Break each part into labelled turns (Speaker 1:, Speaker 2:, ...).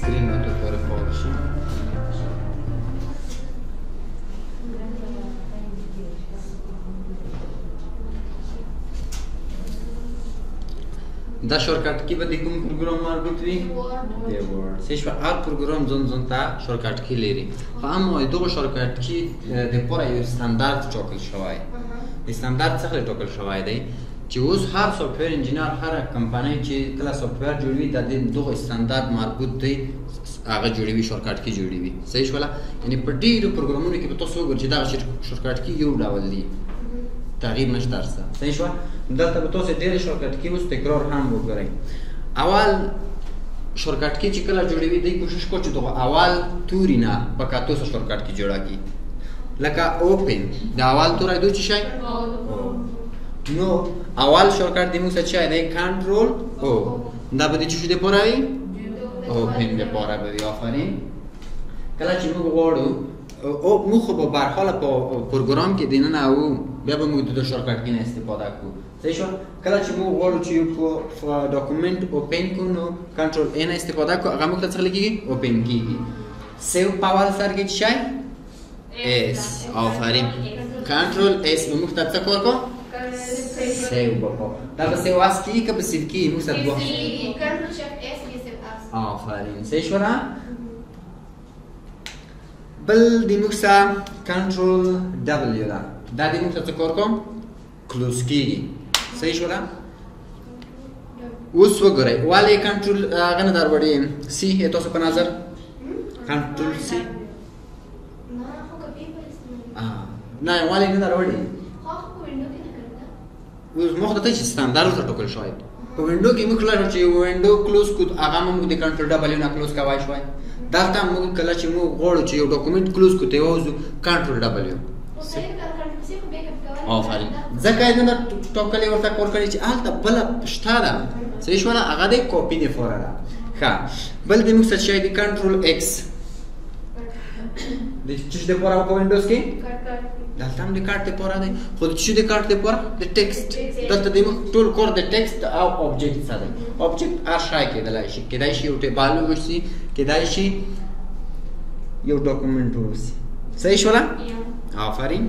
Speaker 1: سکرین ته پورې پاور شي. دا شورکټ کی به د کوم پروګرام مربوط وي؟ د ورډ. صحیح شو. هر پروګرام ځون ته شورکټ کی لري. خو اما دغه شورکټ کی د پوره یو استاندارد ټاکل شوی. استاندارد څخه ټاکل شوی دی چې اوس هر سافټویر انجینر هر کمپنۍ چې کله سافټویر جوړوي د دغه استاندارد مربوط دی هغه جوړوي شورکټ کی جوړوي. صحیح شو. یعنی په ډیرو پروګرامونو کې به تاسو وګورئ چې دا شورکټ کی یو ډول دی. تغییر نشته ارسه. صحیح شو. دلته به تاسو ډېر شورکټ کی اوس تکرار هم وګورئ. اول شورکټ کی چې کله جوړوي دی کوشش کوي چې دغه اول توري نه په کاتو سره شورکټ کی جوړا کی. لکه اوپن دا اول توري دوی چې شي نو اول شورکټ دی موږ څه چای دی کنټرول او دا به دې چې دې پورای اوپن دې پورا به آفرین. کله چې موږ غواړو او موږ په برخاله په پروګرام کې دینه او بیا به موږ د شورکټ کی نه استفاده کوو. صحیح شو. کله چې موږ غواړو چې په ډاکومنت اوپن کوو نو کنټرول ا نه استفاده کوو هغه موږ ته څه لیکيږي اوپن کیږي. سیو پاول سره کې شي اس آفرین. کنټرول اس موږ ته څه کول کو سیو بکو. دا به سیو اس کی که به سیو کی موږ ته دوه
Speaker 2: کنټرول شفت اس کې سیو اس
Speaker 1: آفرین. صحیح شو. بل د موږ سره کنټرول دبليو دا د موږ ته څه کول کوم کلوز کیږي. صحیح شو. اوس وګورئ والي کنټرول هغه نه دروړي سی تاسو په نظر کنټرول سی نه والي نه دروړي اوس موږ ته چې ستاندارد ته ټاکل شوی په وینډو کې موږ کله چې وینډو کلوز کو هغه موږ د کنټرول ډبلیو نه کلوز کوای شوی. دلته موږ کله چې موږ غواړو چې یو ډاکومنت کلوز کو ته وځو کنټرول ډبلیو آفرین. ځکه یې نه ټاکلې ورته کور کړی چې هلته بله شته ده. صحیح شوله. هغه دی کاپي د فوره ده. ښه بل د موږ څه شی دی کنټرول ایکس د چې د پوره په وینډوز کې دلته هم د کارت لپاره دی خو چې د کارت لپاره د ټیکسټ دلته د موږ ټول کور د ټیکسټ او اوبجیکټ سره دی. اوبجیکټ هر شی کېدلی شي. کېدای شي یو ټیبل وشي کېدای شي یو ډاکومنټ وشي. صحیح شوله. آفرین.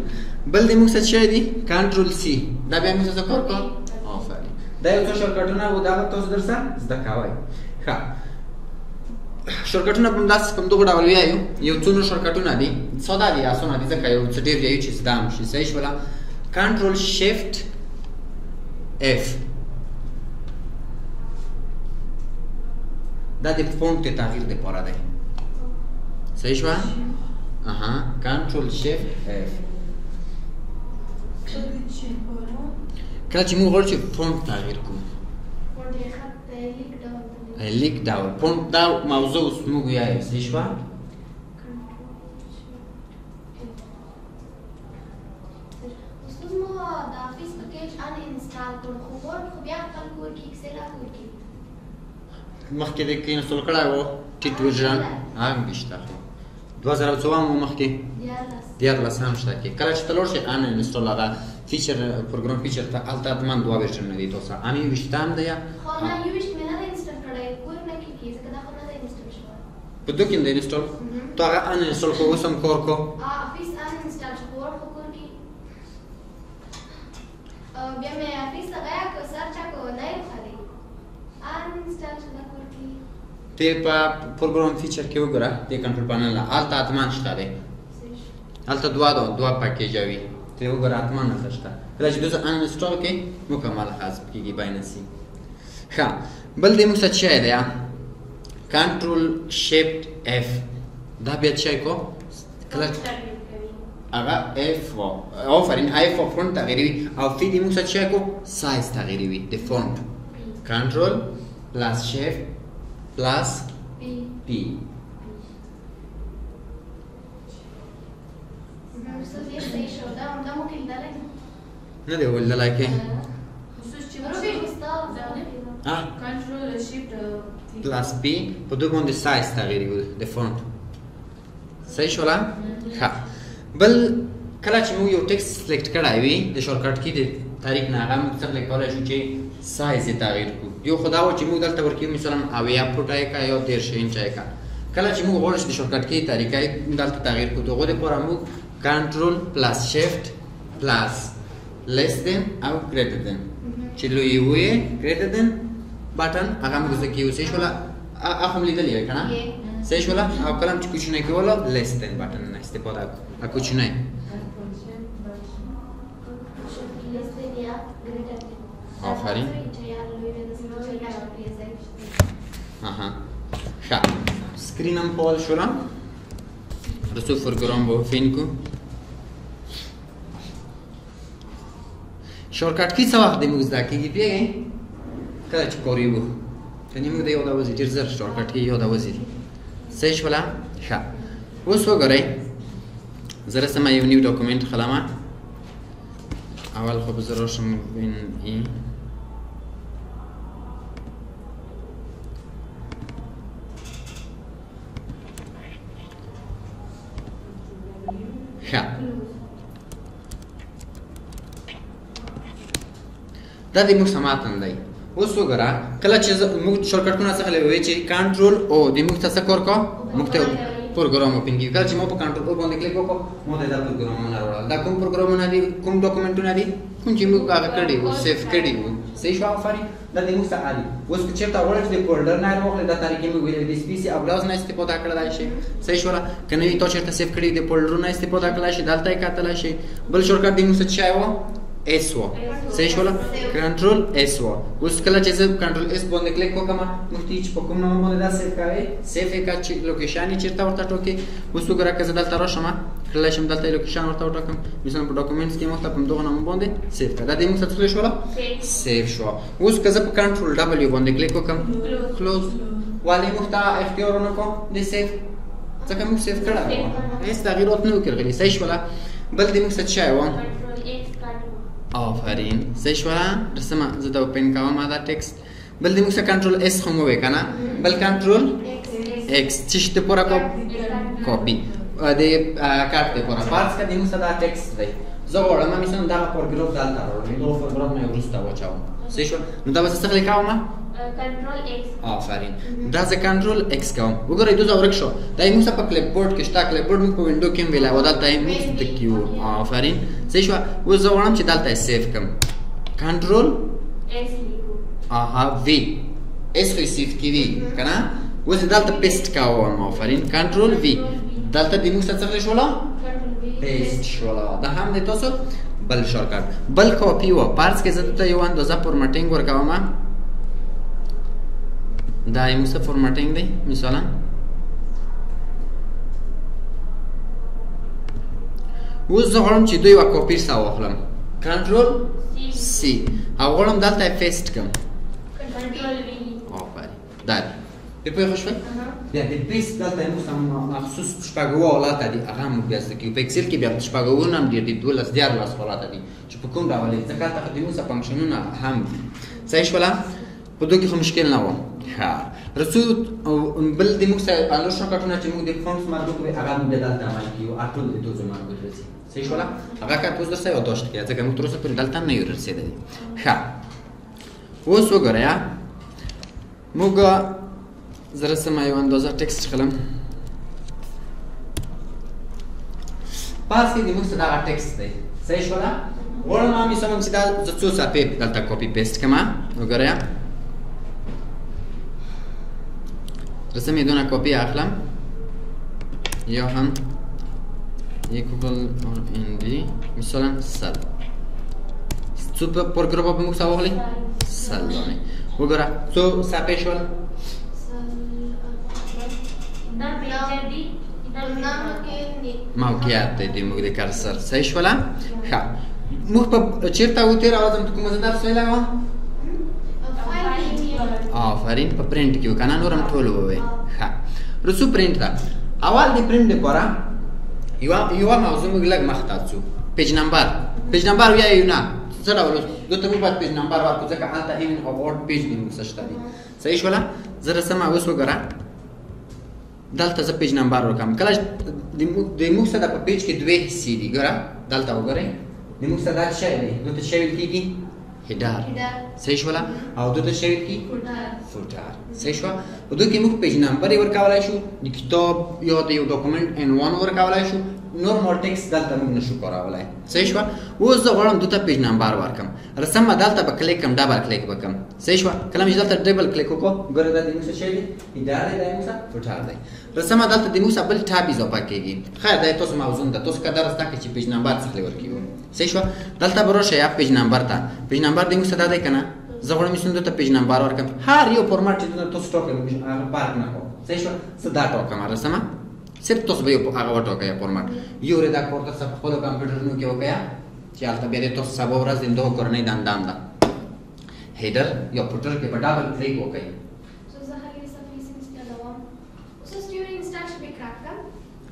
Speaker 1: بل د موږ څه شی دی کنټرول سی دا بیا موږ څه کار کوو آفرین. دا یو څه شورکټونه و دا تاسو درسه زده کوئ. ښه شورکټونه په داسې کوم دغه ډول وایو یو څو شورکټونه دي ساده دي اسانه دي ځکه یو څه ډېر دی چې زده هم شي. صحیح شوله. کنټرول شیفت اف دا د فونټ تغییر لپاره دی. صحیح شوه. اها کنټرول شیفت اف کله چې موږ غواړو چې فونټ تغییر کړو لیک ډول فونټ دا موضوع اوس موږ وایو. صحیح شوه.
Speaker 2: استاد مو د افیس پیکیج ان انسټال کړو خو بیا خپل کور کې ایکسل کور کې
Speaker 1: مخکې د کې انسټال کړی و ټیټ ورژن هم شته 2014 مو مخکې 14 هم شته کې کله چې ته لاړ شې ان انسټال هغه فیچر پروګرام فیچر ته هلته حتما دوه ورژن نه دي تاسو ان یو ویشتم دی
Speaker 2: خو نه یو ویشت مې نه دی انسټال کړی کور نه کېږي ځکه دا خو نه دی انسټال شوی
Speaker 1: په دوی کې دی انسټال ته هغه ان انسټال کو اوس هم کار کو
Speaker 2: افیس ان انسټال شو کور کې بیا مې افیس لګایا کو سرچ کو نه یې خالي ان انسټال شو کور کې
Speaker 1: ته په پروګرام فیچر کې وګوره د کنټرول پانل نه هلته حتما شته دی هلته دوه پکیج وي ته وګوره حتما نه شته کله چې دوی ان انسټال کې مکمل حذف کېږي باینسي. ښه بل د موږ څه شی دی کنټرول شیفت اف دا بیا څه کو کله هغه اف آفرین اف فونټ تغییروي او فی د موږ څه شی کو سایز تغییروي د فونټ کنټرول پلس شیفت پلس پی نه دی ولدلای کې
Speaker 3: کنټرول شیفت
Speaker 1: پلس پی په دوه باندې سایز تغییروي د فونټ. صحیح شوله. ښه بل کله چې موږ یو ټیکسټ سلیکټ کړی وي د شورکټ کی د تاریخ نه هغه موږ څه لیکلی شو چې سایز یې تغییر کړو. یو خو دا و چې موږ دلته ورکوو مثلا 80 فوټه یې کا یا 13 انچه یې کا کله چې موږ غواړو چې د شورټکټ کی طریقې دلته تغییر کړو دغه لپاره موږ کنټرول پلس شیفت پلس less than او greater than چې لوی وي greater than بټن هغه موږ ځکه یو څه شولا اخم لیدل یې کنه څه شولا او کلم چې کوچنی کېوله less than بټن نه استفاده ا کوچنی آفرین آها ښه سکرین هم فعال شوله رسو پروګرام به فین کو شورټکټ کی څه وخت د موږ زده کېږي پیږئ کله چې کار یې وو کنې موږ د یو دا وځي ډېر زر شورټکټ کې یو دا وځي صحیح شوله ښه اوس وګورئ زه رسمه یو نیو ډاکومنټ خلمه اول خب زه راشم ببین این ښه دا د موږ سماتن دی اوس وګوره کله چې موږ شورټکټونه څخه لوي چې کنټرول او د موږ څه کار کو موږ ته پروګرام اوپن کیږي کله چې مو په کنټرول او باندې کلیک وکړو مو دا پروګرامونه راوړل دا کوم پروګرامونه دي کوم ډاکومنټونه دي کوم چې موږ هغه کړی وو سیف کړی وو صحیح شو افرین دا د موږ څخه عادي اوس چې چیرته وړل چې د فولډر نه راوړل دا طریقې موږ ویلې د سپی سي او براوز نه استفاده کړلای شي صحیح شو کنه وی تو چیرته سیف کړی د فولډر نه استفاده کړلای شي دلته یې کتلای شي بل شورټکټ د موږ څه چای وو اس و صحیح شولا کنټرول اس و اوس کله چې زه کنټرول اس باندې کلیک وکم نو چې په کوم نوم باندې دا سیف کوي سیف یې کړ چې لوکیشن یې چیرته ورته ټوکی اوس وګوره که زه دلته راشم کله چې دلته لوکیشن ورته وټاکم مثلا په ډاکومنټس کې مخته په دغه نوم باندې سیف کړه دا دې موږ څه شولا سیف شو اوس که زه په کنټرول دبليو باندې کلیک وکم کلوز والي مخته اختیارونه کو د سیف ځکه موږ سیف کړه هیڅ تغییرات نه وکړي صحیح شولا بل دې موږ څه چای و آفرین صحیح شولا رسمه زه دا اوپن کوم دا ټکست بل دې موږ څه کنټرول اس هم وې کنه بل کنټرول ایکس چې ته پورا کاپی د کارت ته پورا پارس کې دې موږ دا ټکست دی زه غواړم مثلا دا پروګرام دلته راوړم نو پروګرام نه ورسته واچوم صحیح شو نو دا څه لیکاوم
Speaker 2: کنټرول ایکس
Speaker 1: آفرین دا زه کنټرول ایکس کوم وګورئ دوه ورک شو دا موږ په کلیپ بورډ کې شته کلیپ بورډ موږ په وینډو کې ویلا و دا ټایم موږ د کیو آفرین صحیح شو و زه غواړم چې دلته سیف کوم کنټرول
Speaker 2: ایس لیکو
Speaker 1: اها وی اس ریسیو کی وی کنه و زه دلته پیسټ کوم آفرین کنټرول وی دلته د موږ څه شولا پیسټ شولا دا هم د تاسو بل شورټکټ بل کاپی و پارس کې زه ته یو اندازه فورمټینګ ورکوم دا یې موږ فورمټینګ دی مثلا اوس زه غواړم چې دوی یوه کاپي سا واخلم کنټرول سی او غواړم دلته یې پیسټ کړم
Speaker 2: کنټرول وی
Speaker 1: آفرین دا دی په پوهه شوئ بیا د پیسټ دلته یې موږ مخصوص شپږ حالات دي هغه موږ بیا زده کوو په اکسل کې بیا شپږ هم ډېر دي 12 حالات دي چې په کوم ډول یې ځکه هلته د موږ فنکشنونه هم دي صحیح شوله په دوی کې خو مشکل نه و ها رسول بل د موږ سره انو شورټکټونه چې موږ د فونټس مربوط وي هغه موږ دلته عمل کیو اټول د توزو مربوط راځي صحیح شولا هغه کار اوس درسه یاداشت کړئ ځکه موږ تر اوسه پورې دلته نه یو رسیدلی ښه اوس وګورئ موږ زه رسمه یو اندازه ټکسټ خلم پاس کې د موږ سره دغه ټکسټ دی صحیح شولا غواړم مثلا چې دا زه څو څپې دلته کاپي پیسټ کړم وګورئ رسم یه دونه کپی اخلم یا هم equal or nd مثلا سل څو پروګرام په موږ ساوغلی سل دانه وګوره څو صفحې شول موقعیت دی موږ د کارسر صحیح شوله ښه موږ په چیرته وتیر اوازم ته کومه درس ویلی وه آفرین په پرینټ کې وکنه نورم ټول ووی ښه رسو پرینټ ده اول د پرینټ لپاره یوه موضوع موږ لږ مخته ځو پیج نمبر ویایو نه څه ډول دلته موږ باید پیج نمبر ورکړو ځکه هلته این اباوټ پیج د موږ څه شته دي صحیح شوله زه رسمه اوس وګوره دلته زه پیج نمبر ورکړم کله د موږ سره په پیج کې دوې حصې دي ګوره دلته وګورئ د موږ سره دا شی دی دلته شی ویل کېږي هیدر
Speaker 2: هیدر.
Speaker 1: صحیح شولا او دو ته شوی کی
Speaker 3: Footer.
Speaker 1: فوټر صحیح شو په دوی کې موږ پیج نمبر ورکولای شو د کتاب یا د یو ډاکومنت عنوان ورکولای شو نورمال ټیکست دلته موږ نشو کارولای صحیح شو اوس زه غواړم دوی ته پیج نمبر ورکم رسمه دلته به کلیک کوم ډبل کلیک وکم صحیح شو کله چې دلته ډبل کلیک وکړو ګوره دا د موږ څه دی هیدر دی دا موږ فوټر دی رسمه دلته د موږ بل ټاب اضافه کیږي خیر دا تاسو موضوع ده تاسو کله درس تک چې پیج نمبر څخه ورکیو صحیح شو دلته بروشه یا پیج نمبر ته پیج نمبر د موږ صدا دی کنه زه غواړم چې ته پیج نمبر ورکم هر یو فورمات چې تاسو ټاکل هغه پارک نه کوم صحیح شو صدا ټاکم رسمه صرف تاسو به یو هغه وټاکئ فورمات یو ردا کوړه څه خپل کمپیوټر نو کې وکیا چې البته به تاسو سبا ورځ د دوه کورنۍ د اندام ده هیډر یا فوټر کې په ډبل کلیک وکړئ
Speaker 2: So زه هغه صفحې انسټالوم اوس ستوري انسټال شي کراکم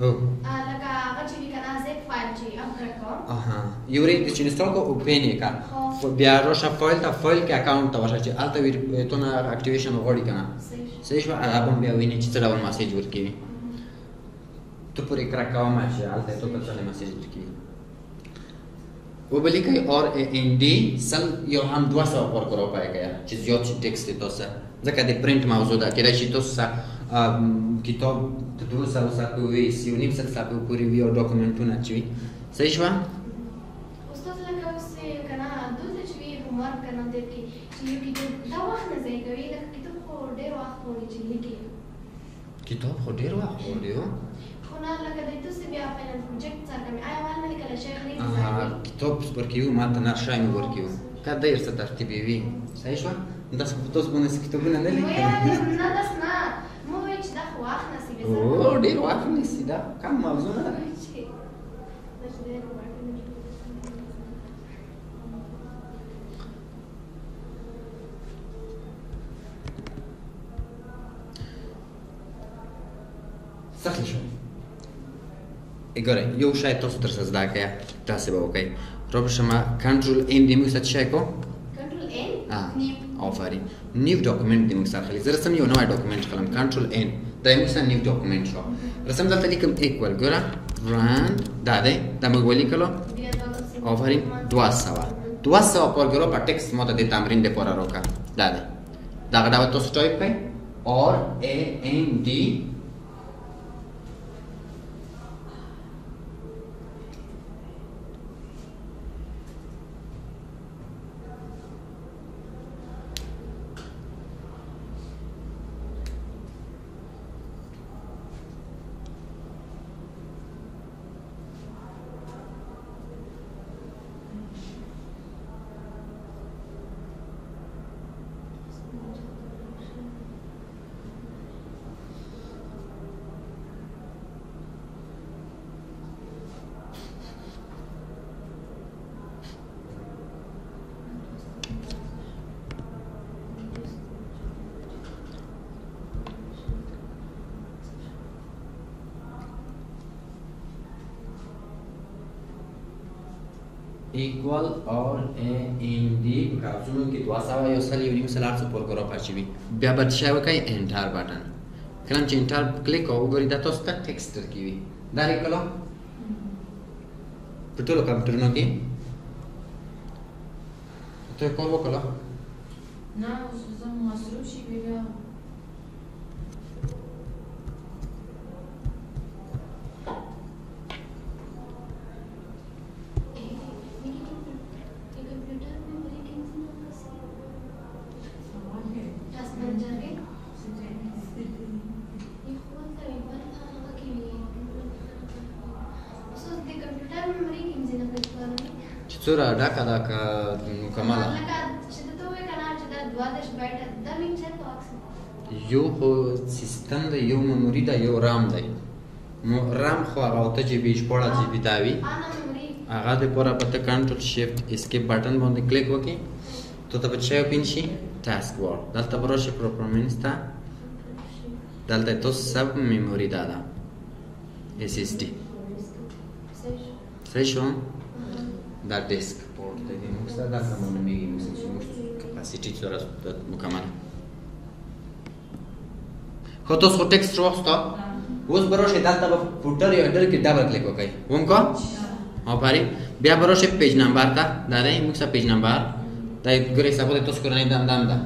Speaker 1: هو
Speaker 2: لکه هغه چې کنه زیپ فایل چې اپګریډ کوم
Speaker 1: اها یو ری چې انسټال کو اوپن یې کا بیا راشه فایل ته فایل کې اکاونټ ته ورشه چې البته وی ته نه اکټیویشن وغوړي کنه صحیح شو هغه بیا ویني چې څه ډول میسج ورکوي تو پورې کراکاو ماشي البته ته په څه میسج ورکوي وبلیکای اور ان डी سل یو هم 200 پر کرو پای گیا چې زیات شي ټیکست ته څه ځکه د پرینټ موضوع ده کله چې تاسو کتاب ته 200 صفحه وي 9 صفحه پورې وی او ډاکومنټونه چوي صحیح شو
Speaker 2: استاد لکه اوس کنه دوی چې وی عمر کنه د کې چې یو کتاب دا وخت نه ځای کوي لکه کتاب خو ډېر وخت وړي چې لیکي
Speaker 1: کتاب خو ډېر وخت وړي
Speaker 2: خو نه لکه د تاسو بیا فاینل پروجیکټ سره کوي آیا وال نه لیکل شي خلک
Speaker 1: کتاب ورکیو ما ته نقشه یې ورکیو کله یې څه ترتیب وي صحیح شو دا څه تاسو باندې کتابونه نه لیکي
Speaker 2: نه داس نه مو وای چې دا خو وخت نصیب
Speaker 1: او ډېر وخت نسی دا کم موضوع نه ده سخت شو اګوره یو شای تاسو تر څه زده کړئ تاسو به وکړئ روب شما کنټرول ان دې موږ څه شای کو
Speaker 2: کنټرول ان
Speaker 1: نیو آفرین نیو ډاکومنټ دې موږ سره خلی زه رسم یو نوې ډاکومنټ کلم کنټرول ان دا موږ سره نیو ډاکومنټ شو رسم دلته لیکم ایکوال ګوره برانډ دا دی دا موږ ولیکلو آفرین 200 پر ګرو په ټیکست ماته د تمرین د پورا روکا دا دی دا غدا تاسو ټایپ کړئ اور ا ان D equal or a in d کاغذونو کې 200 یو سل یو نیم سل 800 پر ګرو پاتې وي بیا به څه وکړئ انټر بٹن کله چې انټر کلیک وګورئ دا تاسو ته ټیکسټ درکوي دا لیکلو په ټولو کمپیوټرونو کې ته کار وکړه
Speaker 3: نه اوس زه مصروف شي بیا
Speaker 1: څوره ډاکا کماله یو خو سیستم دی یو میموري ده یو رام دی رام خو هغه 8 جی بی 16 جی بی دا وي هغه د پوره پته کنټرول شیفت اسکیپ بٹن باندې کلیک وکړئ ته ته بچو پین شي ټاسک بار دلته بروشه پرفورمنس ته دلته تو سب میموري دادا اس اس डी صحیح شو دا ډیسک پورت دی موږ سره دا کومه میږي موږ کپاسټی سره مکمل خو تاسو ټیکسټ راوسته اوس بروشه دلته په فوټر یو هډر کې ډبل کلیک وکړئ ومکو او پاره بیا بروشه پیج نمبر ته دا دی موږ سره پیج نمبر دا ګورئ حساب د تاسو کورنۍ دم ده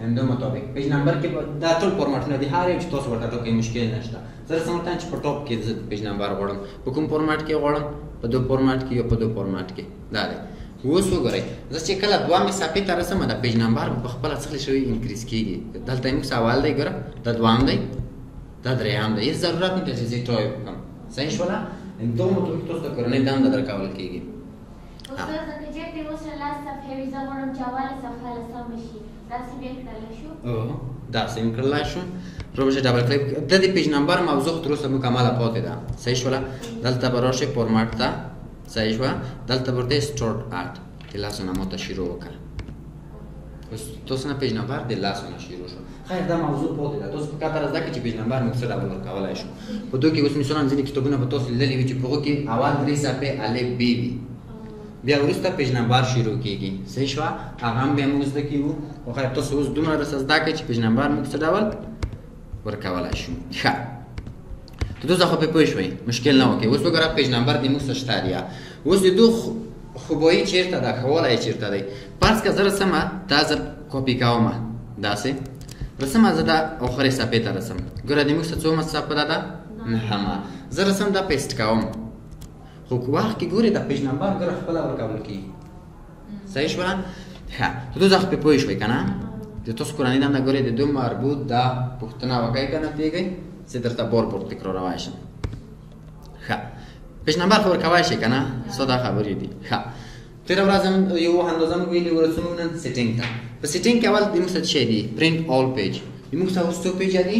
Speaker 1: همدو مطابق پیج نمبر کې دا ټول فارمټونه دي هر یو چې تاسو ورته ټاکئ مشکل نشته زه رسم ورته چې په ټاپ کې زه پیج نمبر غواړم په کوم فارمټ کې غواړم په دو فارمټ کې یا په دو فارمټ کې دا دی اوس وګورئ زه چې کله دوامې صفحې ته رسم دا پیج نمبر په خپله څخلی شوی انکریز کېږي دلته یې موږ سوال دی ګوره دا دوام دی دا درېیم دی هېڅ ضرورت نشته چې زه یې ټایپ کړم صحیح شوله همدغه مطابق تاسو ته کورنۍ دنده درکول کېږي
Speaker 2: استاد که چېرته اوس له لاس صفحې وي زه غواړم چې اوله صفحه له سمه شي داسې بیا کړلی شو
Speaker 1: داسې هم کړلی شو روبشه ډبل کلیک د دې پیج نمبر موضوع تر اوسه مکمله پاتې ده صحیح شوله دلته به راشئ فارمټ ته صحیح شوه دلته به ورته سټارټ اټ د لاسونه ماته شروع وکړه اوس تاسو نه پیج نمبر د لاسونه شروع شو خیر دا موضوع پاتې ده تاسو په کار زده کړئ چې پیج نمبر موږ څه ډول ورکولی شو په دوی کې اوس مثلا ځینې کتابونه به تاسو لیدلي وي چې په هغو کې اول 3 صفحې الف ب وي بیا وروسته پیج نمبر شروع کېږي صحیح شوه هغه هم بیا موږ زده کیږو خو خیر تاسو اوس دومره درسه زده کړئ چې پیج نمبر موږ څه ډول ورکولی شو ښه تاسو خو پې پوه شوئ مشکل نه وکړئ اوس وګوره پیج نمبر د موږ څه شته دی اوس د دو خوبایي چېرته ده ښه والی یې چېرته دی فرض که زه رسمه دا زه کاپي کومه داسې رسمه زه دا آخرې صفحې ته رسم ګوره د موږ څه څومه صفحه ده نهمه زه رسم دا پیسټ کوم خو وخت کې ګورې دا پیج نمبر ګوره خپله ورکول کېږي صحیح شوله ښه تاسو خو پې پوه شوئ که نه د تاسو کورنۍ دنده ګورئ د دو مربوط دا پوښتنه وکړئ که نه پوهېږئ زه درته بار بار تکرارولی شم ښه پیج نمبر خو ورکولی شئ که نه ساده خبرې دي ښه تېره ورځ هم یو اندازه موږ ویلي ورسو موږ نن سیټینګ ته په سیټینګ کې اول د موږ څه شی دي پرنټ آل پیج د موږ څه اوس څو پیجه دي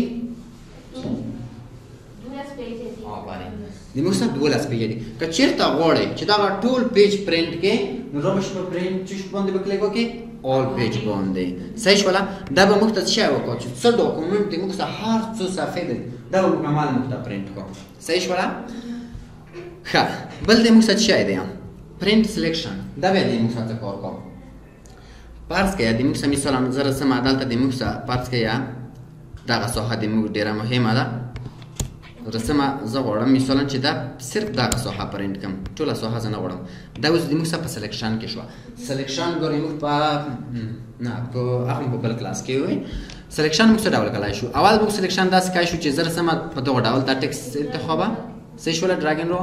Speaker 1: د موږ څه 12 پیجه دي که چېرته غواړئ چې دغه ټول پیج پرنټ کې نو رابش په پرنټ چې باندې به کلیک وکړئ آل پیج باندې صحیح شوله دا به موږ ته څه شی وکړو چې څه ډاکومنټ د موږ څه هر څو صفحې دي دا به مکمل موږ ته پرنټ کړو صحیح شوله ښه بل د موږ څه شی دی پرنټ سلیکشن دا بیا د موږ څه کار کوو فرض کړئ د موږ څه مثالا زه رسمه دلته د موږ څه فرض کړئ دغه ساحه د موږ ډېره مهمه ده رسمه زه غواړم مثالا چې دا صرف دغه ساحه پرنټ کړم ټوله ساحه زه نه غواړم دا اوس د موږ څه په سلیکشن کې شوه سلیکشن ګورئ موږ په نه په هغه په بل کلاس کې وي سلیکشن موږ څه ډول کولای شو اول موږ سلیکشن داسې کولی شو چې زه رسمه په دغه ډول دا ټکس انتخابه صحیح شوله ډراګن رو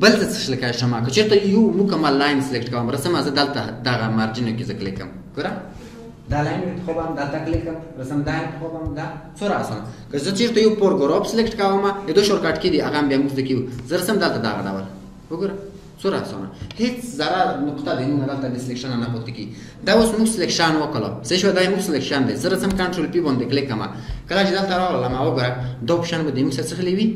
Speaker 1: بل څه څه لیکلی شم که چېرته یو مکمل لاین سلیکټ کوم رسمه زه دلته دغه مارجینو کې زه کلیک کوم ګوره دا لاین انتخابم دلته کلیک کوم رسم دا انتخابم دا څومره اسانه که زه چېرته یو پاراګراف سلیکټ کوم د دو شورکټ کې دي هغه هم بیا موږ زده کیو زه رسم دلته دغه ډول وګوره څومره اسانه هېڅ ذره نقطه دی موږ دلته د سلیکشن نه پاتې کېږي دا اوس موږ سلیکشن وکړو صحیح شوه دا موږ سلیکشن دی زه رسم کنټرول پی باندې کلیک کوم کله چې دلته راغلم وګوره دا اپشن به د موږ څه څخلی وي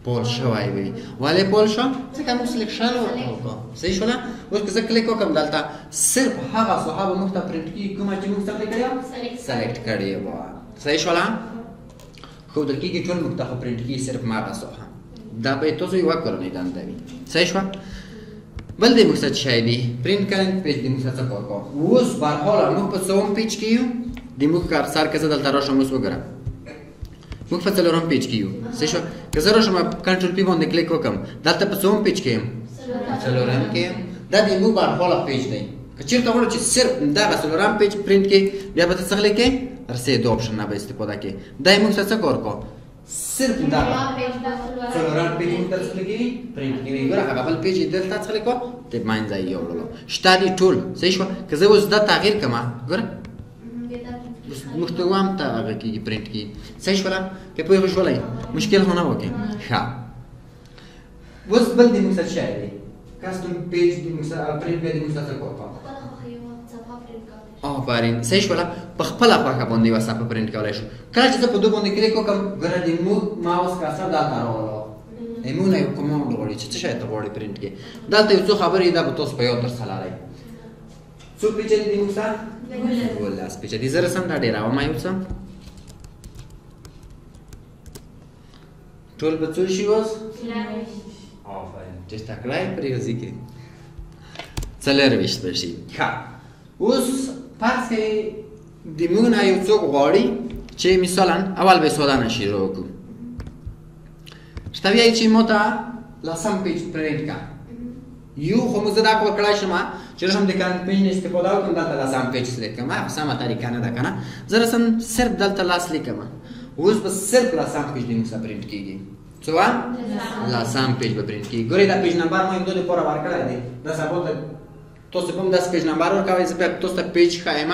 Speaker 1: پول شوی وي ولې پول شو ځکه موږ سلیکشن وکړو صحیح شوله اوس که زه کلیک وکړم دلته صرف هغه ساحه به موږ ته پرنټ کېږي کومه چې موږ څه کړې سلیکټ کړې وه صحیح شوله ښودل کېږي ټول موږ ته خو پرنټ کېږي صرف هغه ساحه دا به تاسو یوه کورنۍ دنده وي صحیح شوه بل د موږ څه شی دی پرنټ کرنټ پیج د موږ څه کار کوو اوس برحاله موږ په څوم پیج کې یو د موږ کارسر که زه دلته راشم اوس وګوره موږ په څلورم پیج کې یو صحیح شو که زه راشم کنټرول پی باندې کلیک وکړم دلته په څوم پیج کې یم څلورم کې یم دا د موږ برحاله پیج دی که چېرته غواړو چې صرف دغه څلورم پیج پرنټ کې بیا به ته څه لیکې رسید آپشن نه به استفاده کې دا یې موږ څه کار کوو صرف دغه څلورم پیج موږ ته څه لیکي پرنټ کوي ګوره هغه بل پیج یې دلته څه لیکو د منځه یې یوړلو شته دي ټول صحیح شوه که زه اوس دا تغییر کړم ګوره موږ ته هم ته هغه کېږي پرنټ کېږي صحیح شوله که پوهې شولی مشکل خو نه وکړي ښه اوس بل د موږ څه شی دی کسټم پیج د موږ پرنټ بیا د موږ څه کار کوو آفرین صحیح شوله په خپله خوښه باندې یوه صفحه پرنټ کولی شو کله چې زه په دو باندې کلیک وکړم ګوره د موږ ماوس کاسر دلته راغلو موږ نه یو کمانډ غواړي چې څه شی ته غواړي پرنټ کړي دلته یو څو خبرې دا به تاسو په یاد درسه لرئ څو پیجه دي د موږ سره 12 پیجه دي زه رسم دا ډېروم یو څه ټول به څو شي اوس آفرین چېسته کړئ په ریاضي کې 40 به شي ښه اوس فرض کړئ د موږ نه یو څوک غواړي چې مثلا اول به ساده نه شروع وکړو شته وایي چې ما ته لسم پیج پرنټ کړه یو خو موږ زه دا کار کړی شم چې رسم د کاندید پیج نه استفاده وکړم دلته لاسام پیج سلیکټ کړم په سمه طریقه نه ده کنه زه رسم صرف دلته لاس لیکم اوس به صرف لاسام پیج د موږ پرینټ کیږي څه وا لاسام پیج به پرینټ کیږي ګورئ دا پیج نمبر مو یو د پوره ورکړی دی دا سبا ته تاسو کوم داس پیج نمبر ورکوئ زه بیا تاسو ته پیج ښایم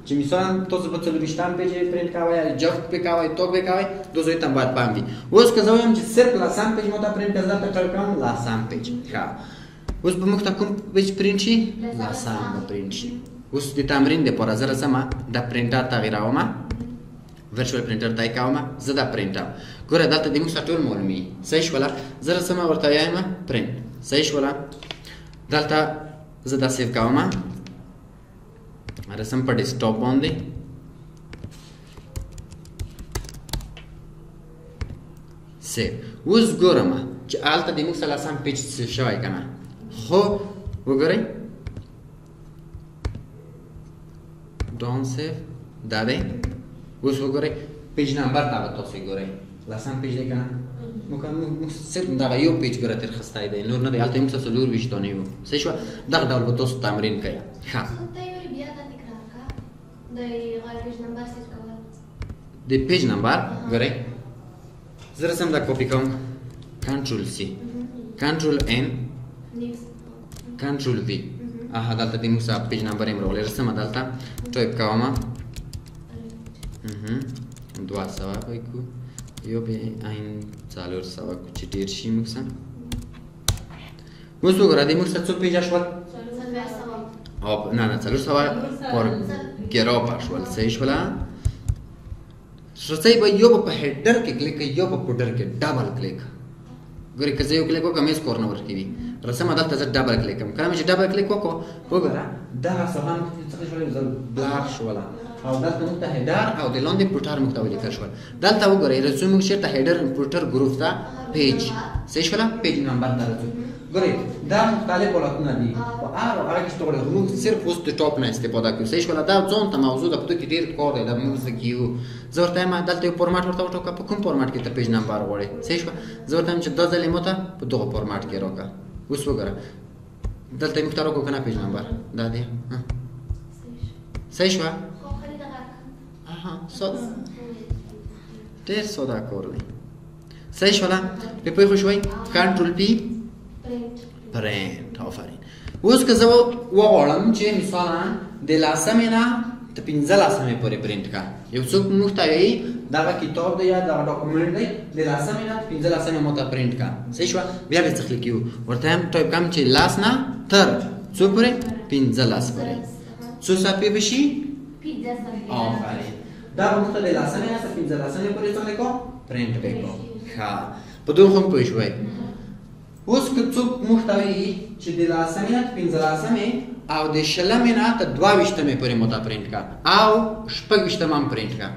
Speaker 1: چې مثلا تاسو به 40 پیج پرینټ کوئ یا جفت به کوئ توګ به کوئ دوی ته باید پام وي اوس که زه وایم چې صرف لاسام پیج مو ته پرینټ کړم ته کوم لاسام پیج ښه اوس به موږ ته کوم پیج پرینټ شي لاسام به پرینټ شي اوس د تمرین لپاره زه راځم د پرینټر تغییروم ورچوال پرینټر تای کوم زه دا پرینټر ګوره دلته د موږ ټول معلومي صحیح شوله زه راځم ورته وایم پرینټ صحیح شوله دلته زه دا سیو کوم رسم په ډیسکټاپ باندې سیو اوس ګورم چې هلته د موږ سره لاسام پیج شوی که نه خو وګورئ ډون سیو دا دی اوس وګورئ پیج نمبر دا به تاسو ګورئ لاسام پیج دی که نه موږ صرف دغه یو پیج ګوره تېر خستی دی نور نه دی هلته موږ سره 24 دانې وو صحیح شوه دغه ډول به تاسو تمرین کوئ ښه د پیج نمبر ګورئ زه رسم دا کاپي کوم کنټرول سی کنټرول ان کنټرول وی دلته د موږ سره پیج نمبر یې راغلی رسم دلته ټایپ کوم 200 وایکو یو به این 400 چې ډېر شي موږ سره اوس وګوره د موږ سره څو پیجه شول نه 400 پروګراف شول صحیح شوله رسۍ به یو په هیډر کې کلیک کوي یو په فوټر کې ډبل کلیک ګورئ که زه یو کلیک وکړم هېڅ کور نه ورکوي رسمه دلته زه ډبل کلیک کوم کله مې چې ډبل کلیک وکړو وګوره دغه صفحه مخکې څه شوله بلاک شوله او دلته موږ ته هیډر او د لاندې فوټر موږ ته ولیکل شول دلته وګورئ رسو موږ چېرته هیډر فوټر ګروپ ته پیج صحیح شوله پیج نمبر ته رسو ګورئ دا مختلف حالتونه دي په هغه کې چې غواړئ موږ صرف اوس د ټاپ نه استفاده کوو صحیح شوله دا ځان ته موضوع ده په دې کې ډېر کار دی دا موږ زده کیو زه ورته وایم دلته یو فورمات ورته وټاکه په کوم فورمات کې ته پیج نمبر غواړې صحیح شوه زه ورته وایم چې دا ځل یې ماته په دغه فورمات کې راکړه اوس وګوره دلته یې موږ ته راکړو که نه پیج نمبر دا دی صحیح شوه ساده ډېر ساده کار دی صحیح شوله پې پوه شوئ کنټرول پی پرینټ آفرین اوس که زه وغواړم چې مثلا د لاسمې نه ته 15 پورې پرینټ کړه یو څوک موږ ته وایي دغه کتاب دی یا دغه ډاکومنټ دی د لاسمې نه 15 مو ته پرینټ کړه صحیح شوه بیا به څه کلیک کړو ورته وایم ټایپ کوم چې لاس نه تر څو پورې 15 پورې څو صفحې به شي آفرین دا به موږ ته د لاسمې نه تر 15 پورې څه لیکو پرینټ به کړو ښه په دوی هم پوه شوئ اوس که څوک موږ ته وایي چې د لاسمې نه 15 او د 20 نه تر 22 پورې مو ته پرینټ کړه او 26 هم پرینټ کړه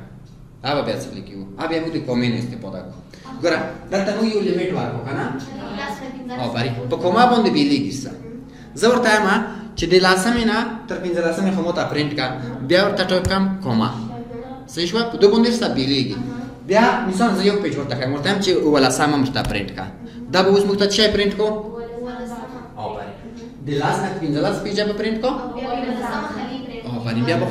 Speaker 1: دا به بیا څه لیکو بیا موږ د کومې نه استفاده کوو ګوره دلته موږ یو لیمیټ ورکړو که نه آفرین په کومه باندې بیلیږي څه زه ورته وایم چې د لاسمې نه تر 15 خو مو ته پرینټ کړه بیا ورته ټایپ کړم کومه صحیح شوه په دوی باندې څه بیلیږي بیا مثلا زه یو پیج ورته ښیم ورته وایم چې 18 هم ورته پرینټ کړه دا به اوس موږ ته څه پرینټ کوو آفرین د لاس نه 15 پیجه به پرینټ کوو آفرین بیا به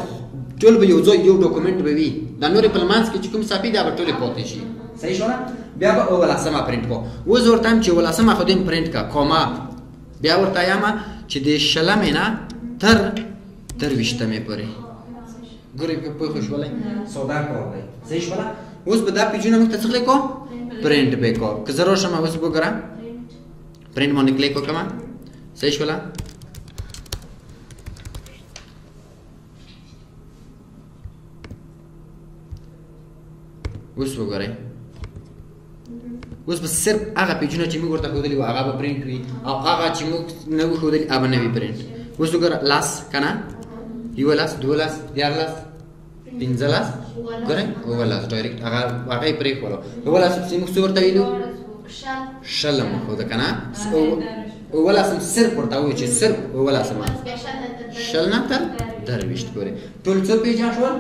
Speaker 1: ټول به یو ځای یو ډاکومنټ به وي دا نورې په لمانځ کې چې کوم صفحې دا به ټولې پاتې شي صحیح شوله بیا به 18 پرینټ کوو اوس ورته وایم چې 18 خو دې پرینټ کړه کومه بیا ورته وایم چې د 20 نه تر 23 پورې ګورئ پوه شولئ ساده کار دی صحیح شوله اوس به دا پیجونه موږ ته څه کلیک کوو پرینټ به کوو که زه راشم اوس وګورم پرینټ باندې کلیک وکړم صحیح شوله اوس وګورئ اوس به صرف هغه پیجونه چې موږ ورته ښودلي وو هغه به پرینټ وي او هغه چې موږ نه وو ښودلي هغه به نه وي پرینټ اوس وګوره لاس که نه 11 12 14 15 ګورئ 18 ډایرکټ هغه یې پرېښولو 18 چې موږ څه ورته ویلو شل مو ښوده که نه 18 صرف ورته ووایو چې صرف 18 شل نه تر 23 پورې ټول څو پیجان شول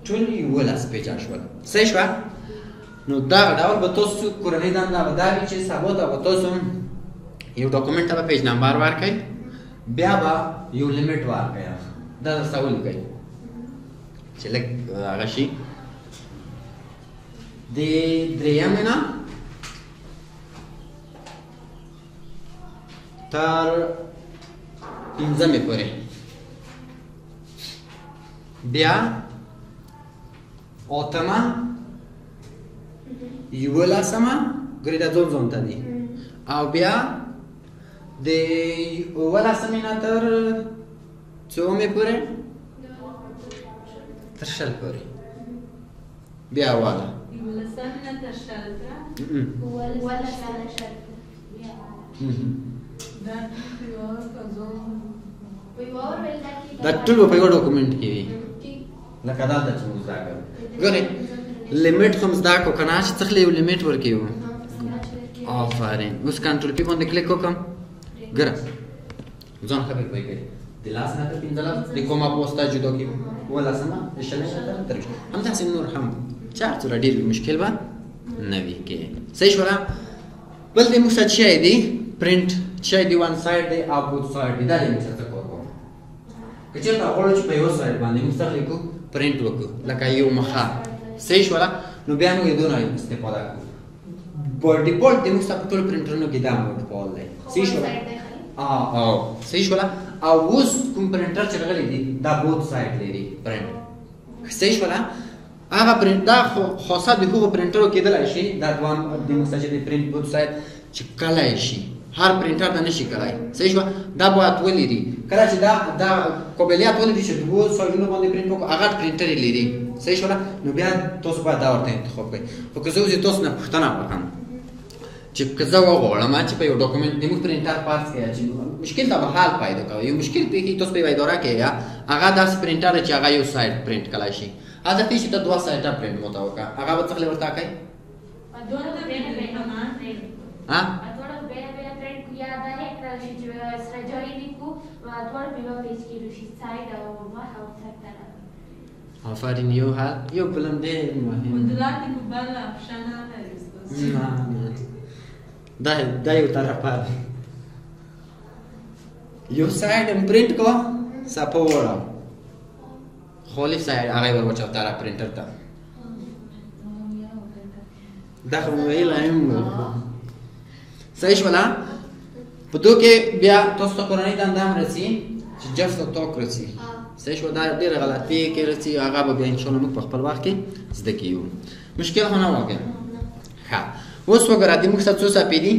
Speaker 1: ټول 11 پیجان شول صحیح شوه نو دغه ډول به تاسو کورنۍ دنده به دا وي چې سبا ته به تاسو یو ډاکومنټ ته به پیج نمبر ورکړئ بیا به یو لیمیټ ورکړئ دا درته ولیکئ چې لږ هغه شي د درېیمې نه تر پنځمې پورې بیا اوتمه یولسمه ګورې دا ځون ته دي او بیا د یولسمې نه تر څومې پورې تر شل پورې بیا والا
Speaker 3: یولسمې نه تر شل
Speaker 1: دا ټول په یو ډاکومنټ کې وي لکه دا د چې موږ زده کړو ګورې لیمیټ خو مو زده کړو که نه چې څه یو لیمیټ ورکوي آفرین اوس کنټرول پی باندې کلیک وکړم ګوره ځان ښه پرې پوه کړي د لاس نه تر پنځلس د کومه پوسته جدا کړي ولسمه د شلمې نه تر درویشت همداسې نور هم چار څومره ډېر مشکل به نه وي کې صحیح شوله بل د موږ سره څه شی دی پرنټ څه دی وان سایډ دی او بوت سایډ دی دا د موږ سره څه کار کوو که چېرته غواړو چې په یو سایډ باندې موږ څه لیکو پرنټ وکړو لکه یو مخه صحیح شوله نو بیا موږ یې دونه استفاده کوو په ډیفالټ د موږ سره په ټولو پرنټرونو کې دا موډ فعال دی صحیح شوله صحیح شوله او اوس کوم پرنټر چې راغلی دی دا بوت سایډ لري پرنټ صحیح شوله هغه پرنټ دا خاصه د هغو پرنټرو کېدلی شي دا دوام د موږ سره چې د پرنټ بوت سایډ چې کلی شي هر پرنټر دا نشي کلی صحیح شوه دا باید ولري کله چې دا قابلیت ولري چې دوو سایډونو باندې پرنټ وکړو هغه پرنټر یې لري صحیح شوله نو بیا تاسو باید دا ورته انتخاب کړئ خو که زه اوس تاسو نه پوښتنه وکړم چې که زه وغواړم چې په یو ډاکومنټ د موږ پرنټر پارس کې چې مشکل ته به حل پیدا کوئ یو مشکل پېښې تاسو په یوه اداره کې یا هغه داسې پرنټر چې هغه یو سایډ پرنټ کلی شي هلته تی چې ته دوه سایډه پرنټ موته وکړه هغه به څه ورته کوئ آفرین یو حال یو بلم ډېر مهم دا یو طرفه یو سایډ هم پرنټ کو صفه وړه خالي سایډ هغه یې ور واچوه طرف پرنټر ته دا خو مو ویلی هم صحیح شوله په دو کې بیا تاسو ته کورنۍ دنده هم رسي چې جفت او طاق رسي صحیح شوه دا ډېره غلطي کې رسي هغه به بیا انشاءالله موږ په خپل وخت کې زده کیو مشکل خو نه واقع ښه اوس وګوره د موږ سره څو څپې دي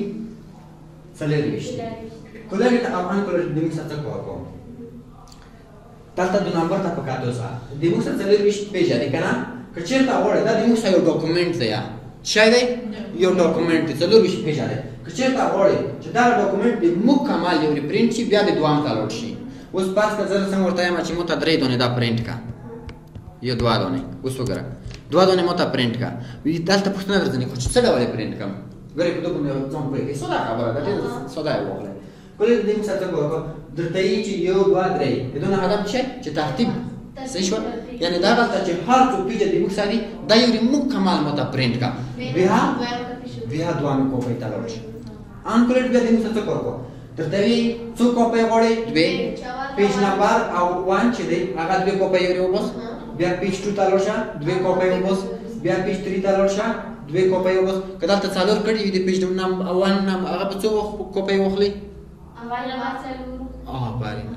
Speaker 1: څلېرویشت کولرټ او انکولرټ د موږ سره څه کار کوو دلته دو نمبر ته په کتو سره د موږ سره څلېرویشت پیجه دی که نه که چېرته غواړئ دا د موږ سره یو ډاکومنټ دی شی دی یو ډاکومنټ دی څلېرویشت پیجه دی که چېرته غواړئ چې دا ډاکومنټ د مکمل یو پرنټ شي بیا د دوام ته لاړ شي اوس فرض کړه زه څنګه ورته یم چې مو ته 3 دانې دا پرنټ کا یو 2 دانې اوس وګوره 2 دانې مو ته پرنټ کا وی دلته پوښتنه درځنې خو چې څه ډول پرنټ کوم ګورې په دوه باندې ځم پرې ساده خبره ده ډېر ساده یې وکړه کله دې موږ څه وکړو درته یې چې 1 2 3 دونه هدف چې ترتیب صحیح شو یعنی دا غلطه چې هر څو پیجه دې موږ ساري دا یو مکمل مو ته پرنټ کا بیا دوه مې کوپی ته لاړ شي انکولټ بیا دې موږ څه وکړو درته وی څو کوپی غواړئ 2 پیج نمبر او 1 چې دی هغه 2 کوپی یې وبس بیا پیج 2 ته لاړ شه 2 کوپی وبس بیا پیج 3 ته لاړ شه 2 کوپی وبس که دلته څلور کړي وي د پیج نمبر 1 نمبر هغه په څو کوپی واخلي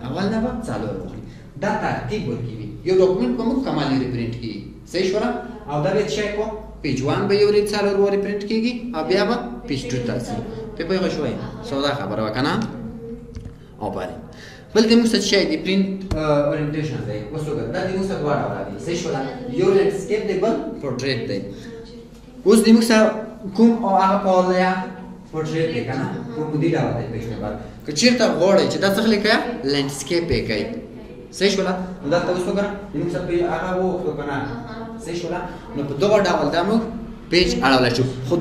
Speaker 1: اول نه به څلور واخلي دا ترتیب ورکوي یو ډاکومنټ به مکمل ریپرنټ کیږي صحیح شوله او دا بیا څه کو پیج 1 به یو څلور وری پرنټ کیږي او بیا به پیج 2 ته ځي په پوهه شوي سودا خبره وکنه آفرین بل د موږ څه شي دی پرنټ اورینټیشن دی وسوګه دا د موږ څه غواړه راځي صحیح شوله یو لینډسکیپ دی بل پورټریټ دی اوس د موږ څه کوم او هغه په لیا پورټریټ دی کنه کوم دی دا دی په شنه بعد که چیرته غواړئ چې دا څه لیکه لینډسکیپ یې کوي صحیح شوله نو دا تاسو وګورئ د موږ څه په هغه وو کنه صحیح شوله نو په دغه ډول دا موږ پیج اړولای شو خو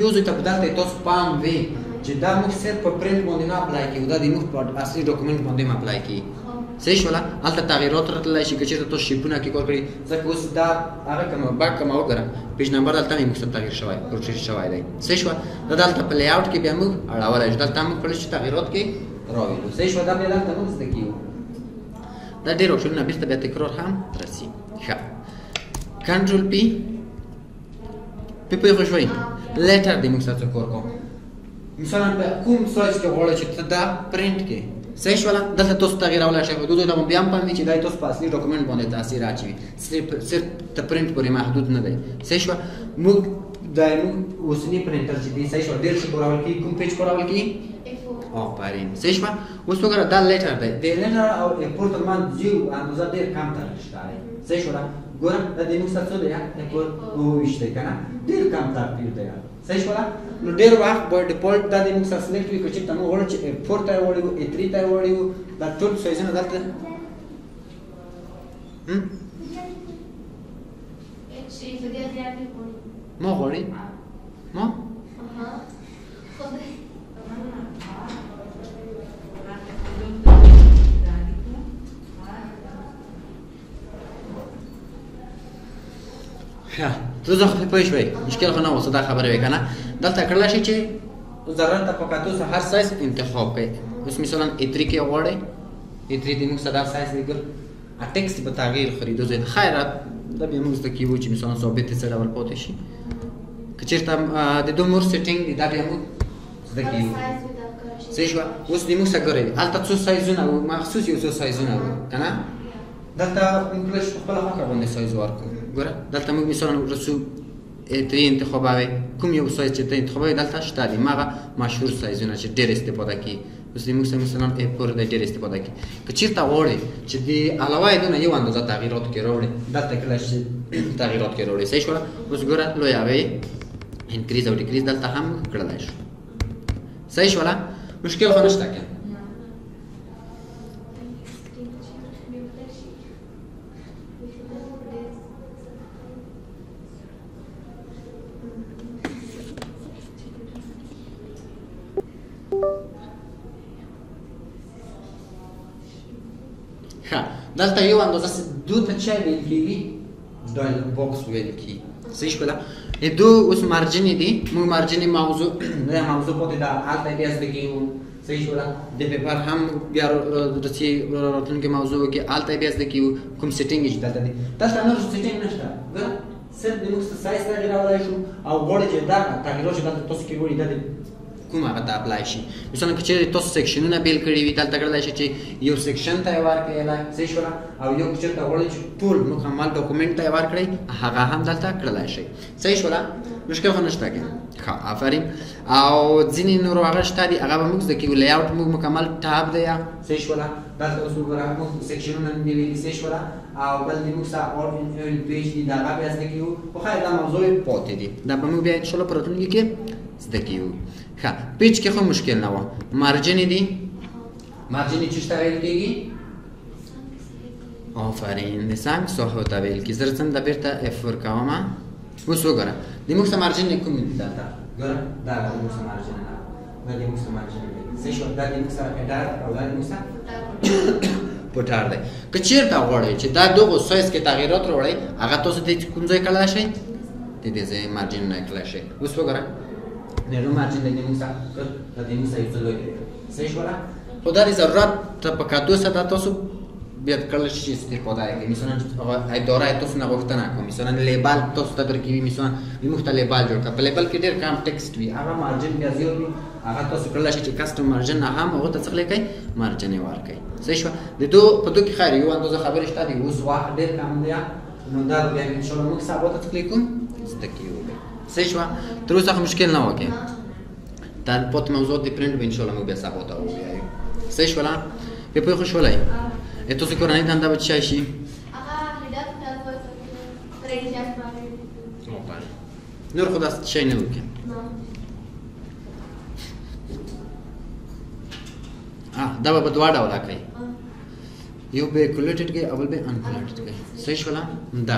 Speaker 1: یو ځای ته بدلته تاسو پام وی چې دا موږ صرف په پرنټ باندې نه اپلای کیو دا د موږ په اصلي ډاکومنټ باندې هم اپلای کی صحیح شوله هلته تغییرات راتللی شي که چېرته تاسو شیپونه کې کار کړي ځکه اوس دا هغه کومه باک کومه وګوره پیج نمبر دلته موږ سره تغییر شوی پروسیس شوی دی صحیح شوه دا دلته په لیاوټ کې بیا موږ اړولی شو دلته موږ کولای شو تغییرات کې راویلو صحیح شو دا بیا دلته موږ زده کیو دا ډېر اپشنونه بیرته بیا تکرار هم راسي ښه کنټرول پی په پوه شوي لیټر دې موږ سره کار کوو مثلا په کوم سایز کې غواړئ چې ته دا پرینټ کې صحیح شوله دلته تاسو تغییرولای شئ حدود ته بیا هم پام چې دا تاسو په اصلي ډاکومنټ باندې تاثیر اچوي صرف ته پرینټ پورې محدود نه دی صحیح شوه موږ دا موږ اوسني پرینټر چې دی صحیح شوه ډېر ښه کارول کېږي کوم پیج کارول کېږي آفرین صحیح شوه اوس وګوره دا لیټر دی د لیټر او اپورټ ترمنځ یو اندازه ډېر کم تغییر ښکاري صحیح شوله ګوره دا د موږ سره څه دی اپورټ 22 دی که نه ډېر کم تغییر دی صحیح شوله نو ډېر وخت باید ډیفالټ دا د موږ سره سلیکټ وي که چېرته موږ غواړو چې A4 ته یې وړی وو A3 ته یې وړی وو دا ټول سایزونه دلته ما غواړي ما تو زه خو پوه شوئ مشکل خو نه اوس دا خبره وی که نه دلته کړلی شي چې ضرورت ته په کتو سره هر سایز انتخاب کړئ اوس مثلا A3 کې غواړئ A3 د موږ سره دا سایز لیکل ټکسټ به تغییر خریدو زه خیر دا بیا موږ زده کیږو چې مثلا ثابت څه ډول پاتې شي که چېرته د دوه مور سیټینګ دی دا بیا موږ زده کیږو صحیح شوه اوس د موږ سره ګورئ هلته څو سایزونه وو مخصوص یو څو سایزونه وو که نه دلته موږ کولای شو په خپله خوښه باندې سایز ورکړو ګوره دلته موږ مثلا رسو A3 انتخابوي کوم یو سایز چې ته انتخابوي دلته شته دي مغه مشهور سایزونه چې ډېر استفاده کوي اوس موږ سره مثلا A4 د ډېر استفاده کوي که چېرته غواړئ چې د علاوه یې دونه یو اندازه تغییرات کې راوړئ دلته کولای شي تغییرات کې راوړئ صحیح شوله اوس ګوره لوی هغې انکریز او ډیکریز دلته هم کړلی شو صحیح شوله مشکل خو نشته که دلته یو اندازه دو ته چای ویل کېږي ډایلوګ باکس ویل کېږي صحیح شوله دو اوس مارجنې دي موږ مارجنې موضوع موضوع پاتې ده هلته بیا زده کېږو صحیح شوله د پیپر هم بیا رسي راتلونکي موضوع کې هلته بیا زده کېږو کوم سیټینګ چې دلته دی دلته نور سیټینګ نشته ګوره صرف د موږ سایز تغییرولی شو او غواړئ چې دا تغییرات چې دلته تاسو کې وړي دا د کوم هغه ته اپلای شي مثلا که چېرې تاسو سیکشنونه بیل کړي وي دلته کړلی شي چې یو سیکشن ته یې ورکړئ صحیح شوله او یو که چېرته غواړئ چې ټول مکمل ډاکومنټ ته یې ورکړئ هغه هم دلته کړلی شئ صحیح شوله مشکل خو نشته که ښه آفرین او ځینې نور هغه شته دي هغه به موږ زده کیږو لیاوټ موږ مکمل ټاب دی صحیح شوله دلته اوس وګوره موږ سیکشنونه دي ویلي صحیح شوله او بل د موږ سره اول پیج دي د هغه بیا زده کیږو خو خیر دا موضوع پاتې دي دا به موږ بیا انشاءالله په راتلونکي کې زده کیږو ښه پیج کې خو مشکل نه وه مارجنې دي مارجنې چې ته ویل کېږي آفرین د څنګ ساحو ته ویل کېږي زه ځم دا بېرته F4 کومه اوس وګوره د موږ سره مارجنې کومې دي دلته ګوره دا د موږ سره مارجنې ده دا د موږ سره مارجنې دی صحیح شوه دا د موږ سره هډر او دا د موږ سره پټار دی که چېرته غواړئ چې دا دغو سایز کې تغییرات راوړئ هغه تاسو د کوم ځای کړلی شئ د دې ځای مارجن نه کړلی شئ اوس وګوره نرو مارجن دی موږ سره دا د موږ سره یو څه لوی دی صحیح شوله خو دا د ضرورت په کتو سره تاسو بیا کړلی شي چې استفاده یې کوئ مثلا اداره یې تاسو نه غوښتنه کوم مثلا لیبل تاسو ته درکوي مثلا موږ ته لیبل جوړ کړه په لیبل کې ډېر کم ټکسټ وي هغه مارجن بیا زیات وي هغه تاسو کړلی شئ چې کسټم مارجن نه هم هغو ته څه لیکئ مارجن یې ورکئ صحیح شوه د دو په دو کې خیر یو اندازه خبرې شته دي اوس وخت ډېر کم دی نو دا بیا انشاءالله موږ سبا ته څه لیکو زده کیږو صحیح شوه تر اوسه خو مشکل نه وکړي دا پاتې موضوعات د پرنټ به انشاءالله موږ بیا سبا ته وبیایو صحیح شوله بیا پوه خو شولی تاسو کورنۍ دنده به څه شي نور خو داسې شی نه وکړي دا به په دوه ډوله کوي یو به کلیوټډ کوي او بل به انکلیوټډ کوي صحیح شوله دا